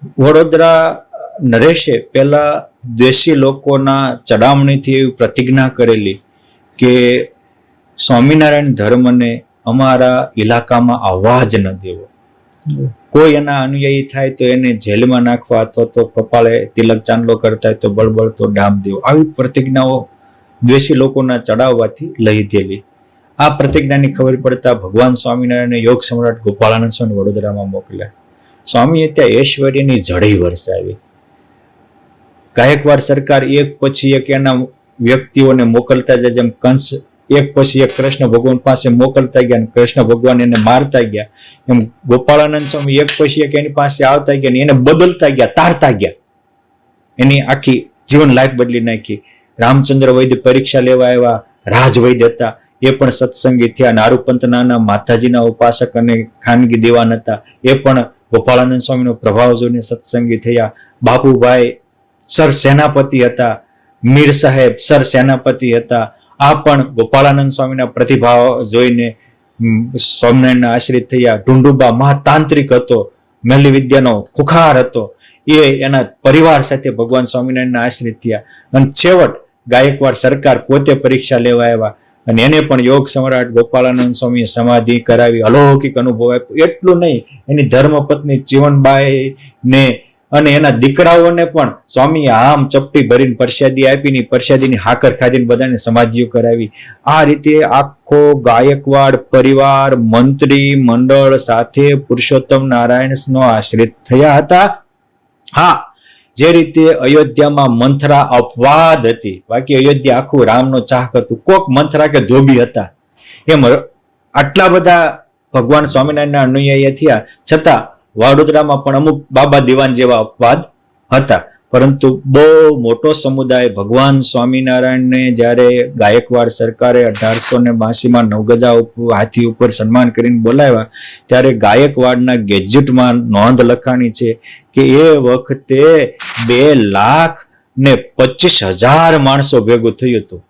વડોદરા નરેશે પહેલા દેશી લોકોના ચડામણીથી એવી પ્રતિજ્ઞા કરેલી કે સ્વામિનારાયણ ધર્મને અમારા ઇલાકામાં આવવા જ ન દેવો. કોઈ એના અનુયાયી થાય તો એને જેલમાં નાખવા અથવા તો કપાળે તિલક ચાંદલો કરતા હોય તો બળબળ તો ડામ દેવો. આવી પ્રતિજ્ઞાઓ દ્વેષી લોકોના ચડાવવાથી લીધેલી. આ પ્રતિજ્ઞાની ખબર પડતા ભગવાન સ્વામિનારાયણ યોગ સમ્રાટ ગોપાળાનંદ સ્વામી વડોદરામાં મોકલ્યા. સ્વામીએ ત્યાં ઐશ્વર્યની ઝડી વરસાવી. ગાયકવાડ સરકાર એક પછી એક એના વ્યક્તિઓને મોકલતા જાય, જેમ કંસ એક પછી એક કૃષ્ણ ભગવાન પાસે મોકલતા ગયા, કૃષ્ણ ભગવાન એને મારતા ગયા, એમ ગોપાળાનંદ સ્વામી એક પછી એક એની પાસે આવતા ગયા, એને બદલતા ગયા, તારતા ગયા, એની આખી જીવન લાઈફ બદલી નાખી. રામચંદ્ર વૈદ્ય પરીક્ષા લેવા આવ્યા, રાજ વૈદ્ય હતા, એ પણ સત્સંગી થયા. નારૂપંતના માતાજીના ઉપાસક અને ખાનગી દેવાન હતા, એ પણ ગોપાળાનંદ સ્વામીનો પ્રભાવ જોઈને સત્સંગી થયા. બાપુભાઈ સર સેનાપતિ હતા, મીર સાહેબ સર સેનાપતિ હતા, આ પણ ગોપાળાનંદ સ્વામીના પ્રતિભાવ જોઈને સ્વામિનારાયણના આશ્રિત થયા. ઢુંડુબા મહાતાંત્રિક હતો, મેલી વિદ્યાનો ખુખાર હતો, એ એના પરિવાર સાથે ભગવાન સ્વામિનારાયણના આશ્રિત થયા. અને છેવટ ગાયકવાડ સરકાર પોતે પરીક્ષા લેવા આવ્યા અને એને પણ યોગ સમ્રાટ ગોપાળાનંદ સ્વામીએ સમાધિ કરાવી, અલૌકિક અનુભવ આપ્યો. એટલું નહીં, એની ધર્મપત્ની જીવનબાઈ ને અને એના દીકરાઓને પણ સ્વામીએ આમ ચપટી ભરીને પ્રસાદી આપીને પ્રસાદીની હાકર ખાધીને બધાને સમાધિઓ કરાવી. આ રીતે આખો ગાયકવાડ પરિવાર મંત્રી મંડળ સાથે પુરુષોત્તમ નારાયણનો આશ્રિત થયા હતા. હા, જે રીતે અયોધ્યામાં મંથરા અપવાદ હતી, બાકી અયોધ્યા આખું રામનો ચાહક હતું. કોક મંથરા કે ધોબી હતા, એમ આટલા બધા ભગવાન સ્વામિનારાયણના અનુયાયી થયા છતાં વડોદરામાં પણ અમુક બાબા દીવાન જેવા અપવાદ હતા. પરંતુ બહુ મોટો સમુદાય ભગવાન સ્વામિનારાયણને જ્યારે ગાયકવાડ સરકારે 1882માં નવગજા હાથી ઉપર સન્માન કરીને બોલાવ્યા, ત્યારે ગાયકવાડના ગેજેટમાં નોંધ લખાણી છે કે એ વખતે 2,25,000 માણસો ભેગું થયું હતું.